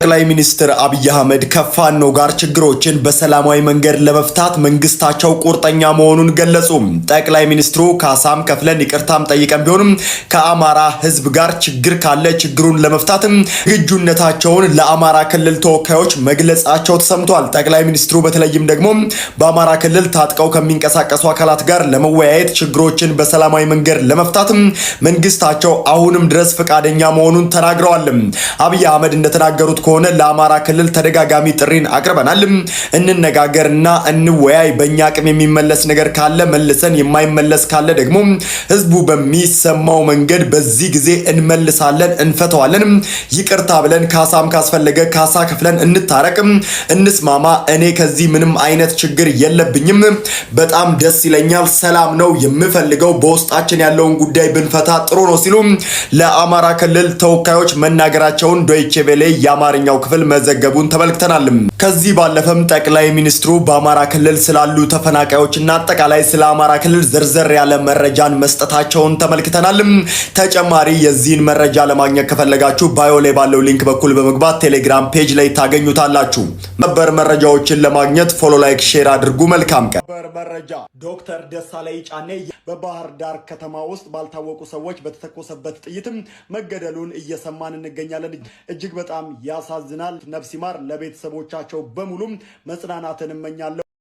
ጠቅላይ ሚኒስትር አብይ አህመድ ከፋኖ ጋር ችግሮችን በሰላማዊ መንገድ ለመፍታት መንግስታቸው ቁርጠኛ መሆኑን ገለጹ። ጠቅላይ ሚኒስትሩ ካሳም ከፍለን ይቅርታም ጠይቀን ቢሆንም ከአማራ ህዝብ ጋር ችግር ካለ ችግሩን ለመፍታት ዝግጁነታቸውን ለአማራ ክልል ተወካዮች መግለጻቸው ተሰምቷል። ጠቅላይ ሚኒስትሩ በተለይም ደግሞ በአማራ ክልል ታጥቀው ከሚንቀሳቀሱ አካላት ጋር ለመወያየት ችግሮችን በሰላማዊ መንገድ ለመፍታት መንግስታቸው አሁንም ድረስ ፈቃደኛ መሆኑን ተናግረዋል። አብይ አህመድ እንደተናገሩት ከሆነ ለአማራ ክልል ተደጋጋሚ ጥሪን አቅርበናል። እንነጋገርና እንወያይ፣ በእኛ አቅም የሚመለስ ነገር ካለ መልሰን፣ የማይመለስ ካለ ደግሞ ህዝቡ በሚሰማው መንገድ በዚህ ጊዜ እንመልሳለን፣ እንፈተዋለን። ይቅርታ ብለን ካሳም ካስፈለገ ካሳ ከፍለን እንታረቅ፣ እንስማማ። እኔ ከዚህ ምንም አይነት ችግር የለብኝም። በጣም ደስ ይለኛል። ሰላም ነው የምፈልገው። በውስጣችን ያለውን ጉዳይ ብንፈታ ጥሩ ነው ሲሉ ለአማራ ክልል ተወካዮች መናገራቸውን ዶይቼ ቬለ የአማርኛው ክፍል መዘገቡን ተመልክተናል። ከዚህ ባለፈም ጠቅላይ ሚኒስትሩ በአማራ ክልል ስላሉ ተፈናቃዮችና አጠቃላይ ስለ አማራ ክልል ዝርዝር ያለ መረጃን መስጠታቸውን ተመልክተናል። ተጨማሪ የዚህን መረጃ ለማግኘት ከፈለጋችሁ ባዮ ላይ ባለው ሊንክ በኩል በመግባት ቴሌግራም ፔጅ ላይ ታገኙታላችሁ። ነበር መረጃዎችን ለማግኘት ፎሎ፣ ላይክ፣ ሼር አድርጉ። መልካም ቀን። መረጃ ዶክተር ደሳለኝ ጫኔ በባህር ዳር ከተማ ውስጥ ባልታወቁ ሰዎች በተተኮሰበት ጥይትም መገደሉን እየሰማን እንገኛለን። እጅግ በጣም ያሳዝናል። ነፍስ ይማር። ለቤተሰቦቻቸው በሙሉ መጽናናትን እመኛለሁ።